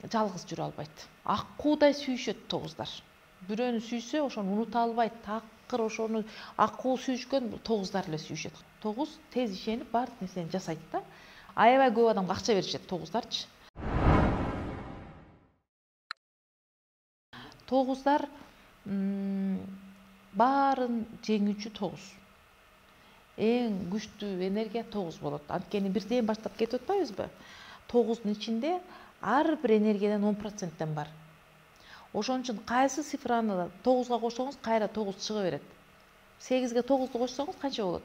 жалгыз жүрө албайт. Аккуудай сүйүшөт тогуздар. Бирөөнү сүйсө, ошону унута албайт. Такыр ошону аккуу сүйүшкөн тогуздар эле сүйүшөт. Тогуз тез ишенип баардык нерсени жасайт да. Аябай көп адамга акча беришет тогуздарчы. Тогуздар баарын жеңүүчү тогуз. Эң күчтүү энергия тогуз болот. Анткени бирден баштап кетип атпайбызбы? Тогуздун ичинде ар бир энергиядан 10%тен бар. Ошон үчүн кайсы цифраны тогузга кошсоңуз, кайра тогуз чыга берет. 8ге 9ду кошсоңуз канча болот?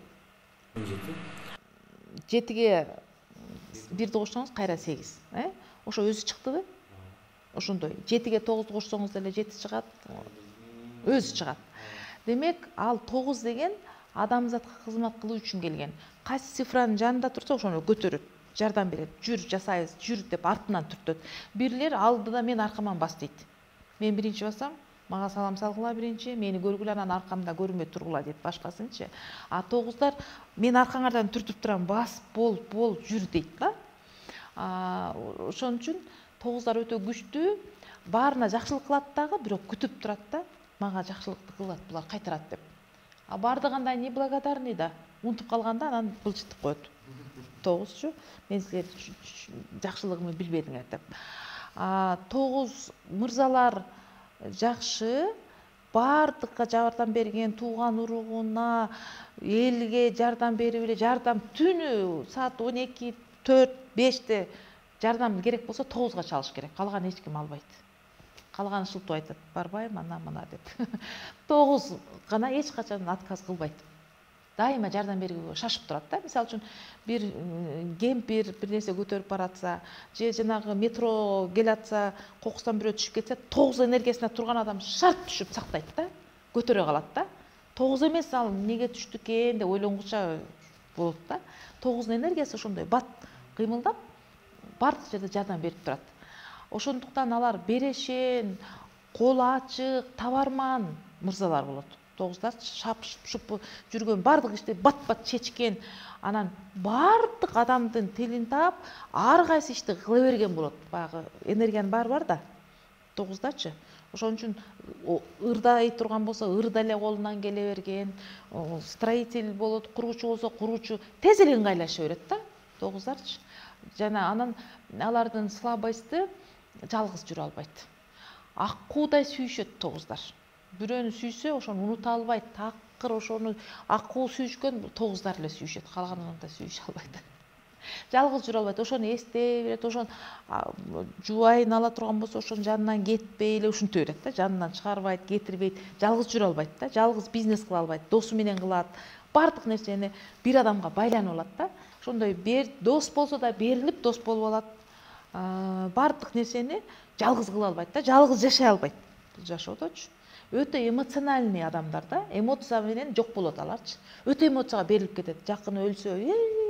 7ге 1ди кошсоңуз кайра 8. Ошо өзү чыктыбы? Ошондой. 7ге 9ду кошсоңуз деле 7 чыгат. Өзү чыгат. Демек, ал 9 деген адамзатка кызмат кылуу үчүн келген. Кайсы цифранын жанында турса, ошону көтөрөт, жардам берет. Жүр, жасайбыз, жүр деп артынан түртөт. Бирлер алдыда мен аркаман бас дейт. Мен биринчи басам, мага салам салгыла биринчи, мени көргүлө, анан аркамда көрүнбөй тургула дейт башкасынчы. А тогуздар мен аркаңардан түртүп турам, бас, бол, жүр дейт да. Ошон үчүн тогуздар өтө күчтүү, баарына жакшылык кылат дагы, бирок күтүп турат да, мага жакшылыкты кылат, булар кайтарат деп. А бардыгында неблагодарный да, унутуп калганда анан былчытып коет. Тогузчу, мен силердин жакшылыгымды билбедиңер деп. Тогуз мырзалар жакшы, бардыкка жардам берген, тууган уругуна, элге жардам берип эле, жардам түнү саат 12, 4, 5те жардам керек болсо 9га чалыш керек. Калган эч ким албайт. Калган шылтоо айтат, барбайм, ана деп. 9 гана эч качан отказ кылбайт. Дайыма жардам берүүгө шашып турат да. Мисалы үчүн бир кемпир бир нерсе көтөрүп баратса, же жанагы метро келатса, кокустан бирөө түшүп кетсе, 9 энергиясына турган адам шарт түшүп сактайт да, көтөрө калат да. 9 эмес, ал неге түштү экен деп ойлонгуча болот да. 9 энергиясы ошондой бат кыймылдап, бардык жерде жардам берип турат. Ошондуктан алар берешен, колу ачык, табарман мырзалар болот. Тогуздар шапшып жүргөн, бардык ишти бат-бат чечкен, анан бардык адамдын тилин таап, ар кайсы ишти кыла берген болот. Баягы энергиянын баары бар да. Тогуздарчы. Ошон үчүн ырдай турган болсо, ырда эле колунан келе берген, строитель болот, кургучу болсо, кургучу тез эле ыңгайлаша берет да. Тогуздарчы. Жана анан алардын слабости жалгыз жүрө албайт. Аккуудай сүйүшөт тогуздар. Бирөөнү сүйсө, ошону унута албайт. Такыр ошону аккуу сүйүшкөн тогуздар эле сүйүшөт. Калганын да сүйүшө албайт. Жалгыз жүрө албайт. Ошону эстей берет, ошон жубайын ала турган болсо, ошонун жанынан кетпей эле ушинте берет да. Жанынан чыгарбайт, кетирбейт. Жалгыз жүрө албайт да. Жалгыз бизнес кыла албайт. Досу менен кылат. Бардык нерсени бир адамга байланып алат да. Ошондой дос болсо да берилип дос болуп алат. Бардык нерсени жалгыз кыла албайт да. Жалгыз жашай албайт. Бул жашоодочу. Өтө эмоциональный адамдар да. Эмоция менен жок болот аларчы. Өтө эмоцияга берилип кетет. Жакыны өлсө,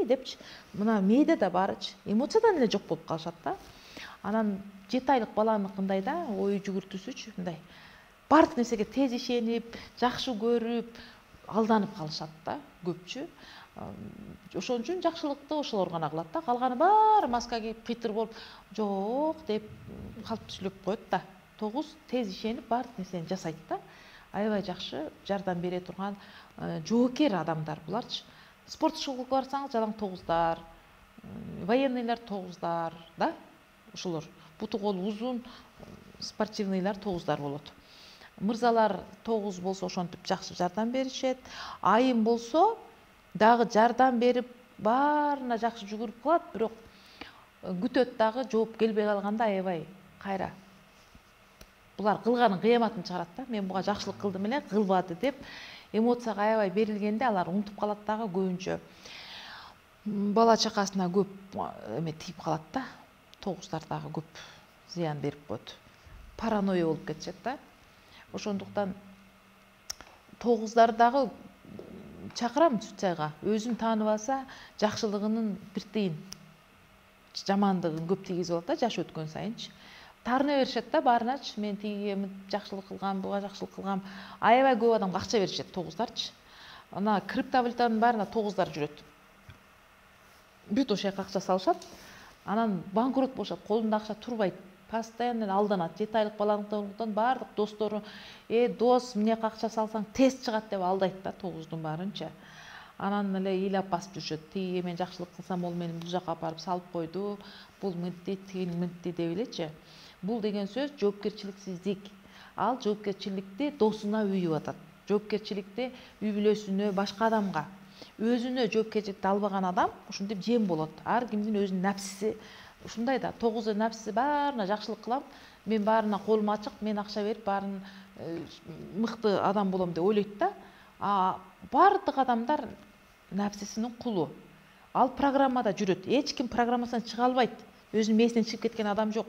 депчи. Мына мээде да барычы. Эмоциядан эле жок болуп калышат да. Анан 7 айлык баланыкындай да, ой жүгүртүүсүчү мындай. Бардык нерсеге тез ишенип, жакшы көрүп, алданып калышат да көпчү. Ошон үчүн жакшылыкты ошолор гана кылат да. Калганы баары маска кийип, кыйтыр болуп, жок деп калп сүйлөп коет да. 9 тез ишенип бардык нерсени жасайт да. Аябай жакшы жардам бере турган жоокер адамдар буларчы. Спорт школага барсаңыз, жалаң тогуздар, военныйлар тогуздар, да? Ошолор буту колу узун спортивныйлар тогуздар болот. Мырзалар 9 болсо ошентип жакшы жардам беришет. Айым болсо дагы жардам берип, баарына жакшы жүгүрүп калат, бирок күтөт дагы, жооп келбей калганда аябай кайра. Булар кылганын кыяматын чыгарат да. Мен буга жакшылык кылдым эле, кылбады деп эмоцияга аябай берилгенде алар унутуп калат дагы, көбүнчө бала чакасына көп эме тийип калат да. Тогуздар дагы көп зыян берип коет. Паранойя болуп кетишет да. Ошондуктан тогуздар дагы чакырам чайга. Өзүн таанып алса, жакшылыгынын бир тыйын, жамандыгын көп тийгизип алат да, жаш өткөн сайынчы. Тарына беришет да баарыначы. Мен тигиге жакшылык кылгам, буга жакшылык кылгам. Аябай көп адамга акча беришет тогуздарчы. Ана криптовалютанын баарына тогуздар жүрөт. Бүт ошол жака акча салышат. Анан банкрот болушат, колунда акча турбайт. постоянно алданат. 7 айлык балаңдыктан баардык достору дос эмне акча салсаң тест чыгат деп алдайт да 9-дун баарынча. Анан эле ыйлап басып жүрүшөт. Тиги мен жакшылык кылсам ол мени бул жака апарып салып койду. Бул мынтти, тигини мынтти деп элечи. Бул деген сөз жоопкерчиликсиздик. Ал жоопкерчиликти досуна үйүп атат. Жоопкерчиликти үй бүлөсүнө, башка адамга, өзүнө жоопкерчиликти албаган адам ушинтип жем болот. Ар кимдин өзүнүн напсиси ушундай да, 9 напсиси баарына жакшылык кылам, мен баарына колум ачык, мен акча берип баарын мыкты адам болом деп ойлойт да. Бардык адамдар напсисинин кулу. Ал программада жүрөт. Эч ким программасынан чыга албайт. Өзүнүн мээсинен чыгып кеткен адам жок.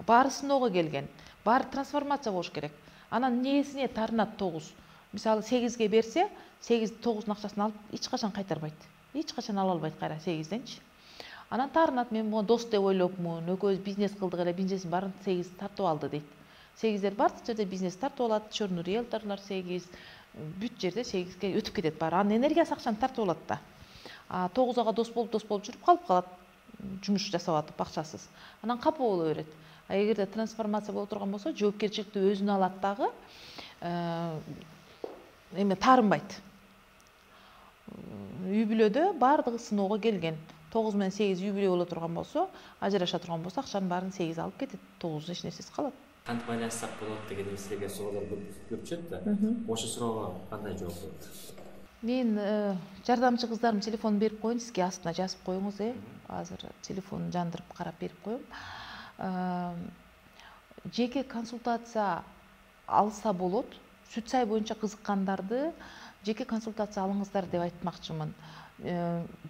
Баары сыноого келген. Баары трансформация болуш керек. Анан несине тарынат 9? Мисалы 8ге берсе, 9-9'un акчасын алып эч качан кайтарбайт. Эч качан ала албайт кайра 8-денчи. Анан тарынат, мен буга дос деп ойлопмун, экөөбүз бизнес кылдык эле, бизнестин баарын 8 тартып алды дейт. 8дер бардык жерде бизнес тартып алат, чорный риэлторлор 8, бүт жерде 8ге өтүп кетет баары. Анын энергиясы акчаны тартып алат да. 9га дос болуп жүрүп калып калат, жумуш жасап атып акчасыз. Анан капа боло берет. Эгерде трансформация боло турган болсо, жоопкерчиликти өзүнө алат дагы, эме таарынбайт. Үй бүлөдө баардыгы сыноого келген. 9 менен 8 үй бүлө боло турган болсо, ажыраша турган болсо, акчанын баарын 8 алып кетет. 9'un эч нерсеси калат. Кантип байланыссак болот деген силерге суроолор көп түшөт да. Ошо суроого кандай жооп берет? Мен жардамчы кыздарымдын телефонун берип коеюн, сизге астына жазып коюңуз, азыр телефонун жандырып карап берип коем. Жеке консультация алса болот. Сүт сай боюнча кызыккандарды жеке консультация алыңыздар деп айтмакчымын.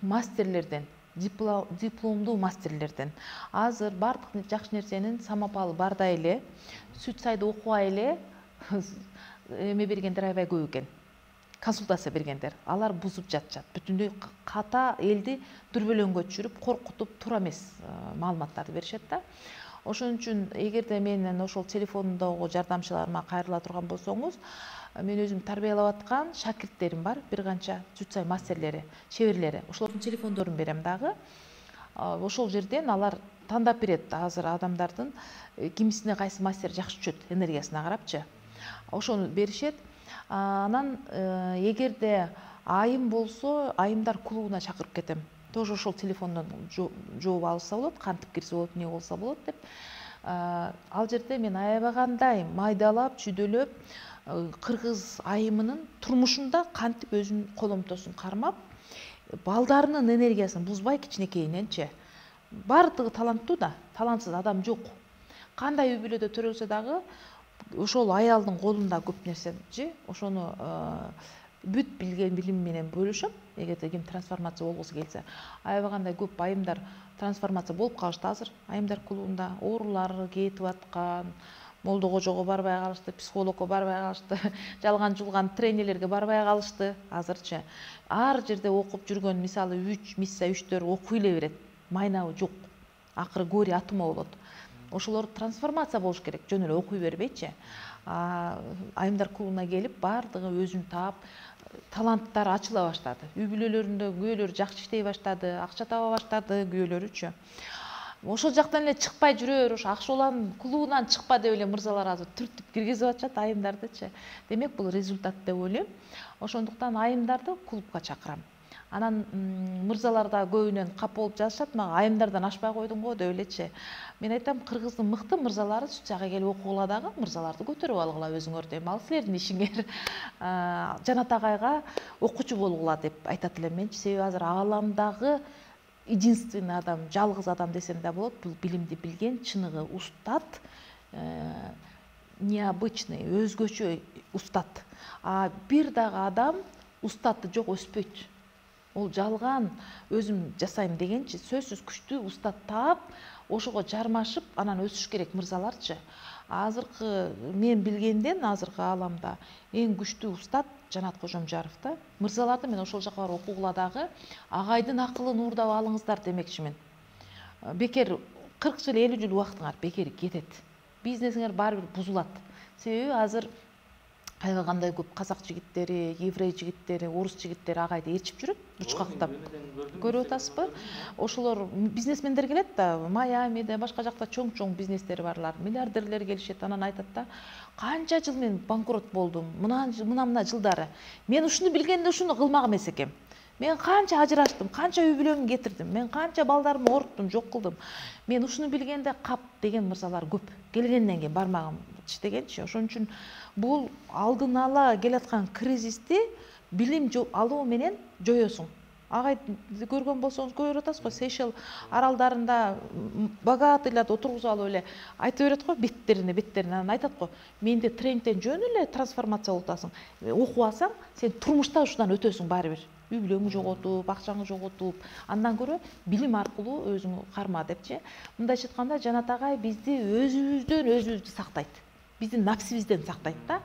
Мастерлерден, дипломдуу мастерлерден. Азыр бардык жакшы нерсенин самопалы барда эле, сүт сайды окубай эле эме бергендер аябай көп экен. Консультация бергендер. Алар бузуп жатышат. Бүтүндөй ката элди дүрбөлөңгө түшүрүп, коркутуп, туура эмес маалыматтарды беришет да. Ошон үчүн эгерде менин ошол телефондогу жардамчыларыма кайрыла турган болсоңуз, мен өзүм тарбиялап аткан шакирттерим бар, бир канча сүт сай мастерлери, шеберлери. Ошолордун телефондорун берем дагы. Ошол жерден алар тандап берет азыр адамдардын кимисине кайсы мастер жакшы түшөт, энергиясына карапчы. Ошону беришет. Анан эгерде айым болсо, айымдар клубуна чакырып кетем. Тоже ошол телефондон жооп алса болот, кантип кирсе болот, эмне болсо болот деп. Ал жерде мен аябагандай майдалап, чүйдөлөп, кыргыз айымынын турмушунда кантип өзүнүн коломтосун кармап, балдарынын энергиясын бузбай кичинекейиненчи. Бардыгы таланттуу да, талантсыз адам жок. Кандай үй бүлөдө төрөлсө дагы ошол аялдын колунда көп нерсечи, ошону бүт билген билим менен бөлүшөм. Эгерде ким трансформация болгусу келсе, аябагандай көп айымдар трансформация болуп калышты азыр. Айымдар клубунда оорулары кетип аткан, молдокожого барбай калышты, психологко барбай калышты, жалган жулган тренерлерге барбай калышты азырчы. Ар жерде окуп жүргөн, мисалы 3 миссия 3-төр окуй эле берет. Майнабы жок. Акыры горе атыма болот. Ошолор трансформация болуш керек, жөн эле окуй бербейчи. Айымдар клубуна келип, бардыгы өзүн таап, таланттары ачыла баштады. Үй бүлөлөрүндө күйөөлөр жакшы иштей баштады, акча таба баштады күйөөлөрүчү. Ошол жактан эле чыкпай жүрөр, ошо Акшоланын клубунан чыкпа деп эле мырзалар азыр түртүп киргизип атышат айымдардычы. Демек бул результат деп ойлойм. Ошондуктан айымдарды клубка чакырам. Анан мырзаларда көбүнөн кап болуп жазышат, мага айымдардан ашпай койдуң го деп элечи. Мен айтам, кыргыздын мыкты мырзалары сүт сайга келип окугула дагы мырзаларды көтөрүп алгыла өзүңөр дейм. Ал силердин ишиңер. Жанат агайга окуучу болгула деп айтат элем менчи. Себеби азыр ааламдагы единственный адам, жалгыз адам десем да болот, бул билимди билген, чыныгы устат, необычный, өзгөчө устат. Бир дагы адам устаты жок өспөйт. Ол жалган, өзүм жасайм дегенчи, сөзсүз күчтүү устат таап, ошого жармашып, анан өсүш керек мырзаларчы. Азыркы мен билгенден азыркы ааламда эң күчтүү устат Жанат Кожомжаров да. Мырзаларды мен ошол жака барып окугула дагы агайдын акылын уурдап алыңыздар демекчимин. Бекер 40 жыл, 50 жыл убактыңар бекер кетет. Бизнесиңер баары бир бузулат. Себеби азыр кайгылгандай көп казак жигиттери, еврей жигиттери, орус жигиттери агайды ээрчип жүрөт, бучкактап. Көрүп атасызбы? Ошолор бизнесмендер келет да, Майамиде, башка жакта чоң бизнестери барлар, миллиардерлер келишет, анан айтат да, канча жыл мен банкрот болдум, мына жылдары. Мен ушуну билгенде ушуну кылмак эмес экем. Мен канча ажыраштым, канча үй бүлөмдү кетирдим, мен канча балдарымды ооруттум, жок кылдым. Мен ушуну билгенде кап деген мырзалар көп. Келгенден кийин бармагым иштегенчи. Ошон үчүн бул алдын ала келаткан кризисти билим алуу менен жоёсуң. Агайды көргөн болсоңуз көрүп атасыз го, Сейшел аралдарында богатыйларды отургузуп алып эле айта берет го, беттерине анан айтат го, менде тренингден жөн эле трансформация болуп атасың. Окуп алсаң, сен турмушта ушудан өтөсүң баары бир. Үй бүлөңү жоготуп, акчаңы жоготуп, андан көрө билим аркылуу өзүңү карма депчи. Мындайча айтканда, Жанат агай бизди өзүбүздү сактайт. Биздин напсибизден сактайт да.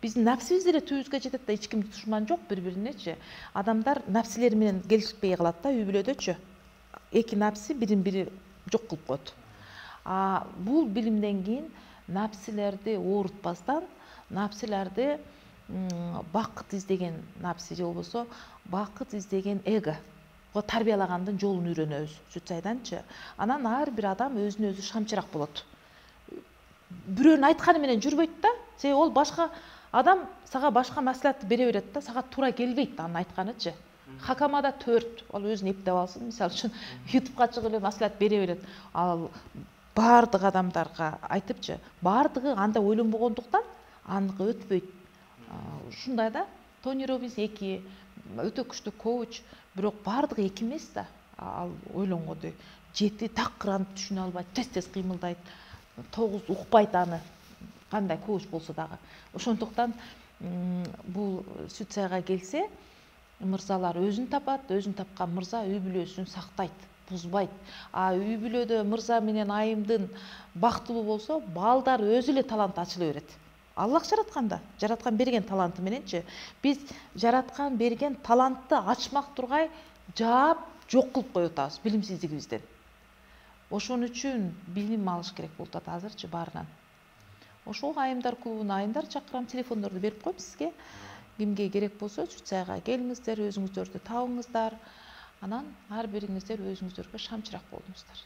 Биздин напсибиз деле түбүбүзгө жетет да, эч ким душман жок бири-биринечи. Адамдар напсилери менен келишпей калат да үй бүлөдөчү. Эки напси бирин-бири жок кылып коет. Бул билимден кийин напсилерди оорутпастан, напсилерди бакыт издеген напси же болбосо бакыт издеген эго тарбиялагандын жолун үйрөнөбүз Сүтсайданчы. Анан ар бир адам өзүнө өзү шамчырак болот. Бирөөнүн айтканы менен жүрбөйт да. Себеби ол башка адам сага башка маслихатты бере берет да, сага туура келбейт анын айтканычы. Хакамада 4, ал өзүн эптеп алсын, мисалы үчүн YouTubeга чыгып эле маслихат бере берет. Ал бардык адамдарга айтыпчы, бардыгы андай ойлонбогондуктан аныкы өтпөйт. Ушундай да, Тони Роббинс 2, өтө күчтүү коуч, бирок бардыгы 2 эмес да. Ал ойлонгондой 7 такыр түшүнө албайт, тез кыймылдайт, 9 укпайт аны, кандай коуч болсо дагы. Ошондуктан бул Сүтсайга келсе, мырзалар өзүн тапат, өзүн тапкан мырза үй бүлөсүн сактайт, бузбайт. Үй бүлөдө мырза менен айымдын бактылуу болсо, балдар өзү эле талант ачыла берет. Аллах жаратканда, жараткан берген таланты мененчи, биз жараткан берген талантты ачмак тургай жаап жок кылып коюп атабыз билимсиздигибизден. Ошон үчүн билим алыш керек болуп атат азырчы баарынан. Ошол айымдар клубуна айымдар чакырам, телефондорду берип коем сизге. Кимге керек болсо Сүтсайга келиңиздер, өзүңүздөрдү табыңыздар. Анан ар бириңиздер өзүңүздөргө шамчырак болуңуздар.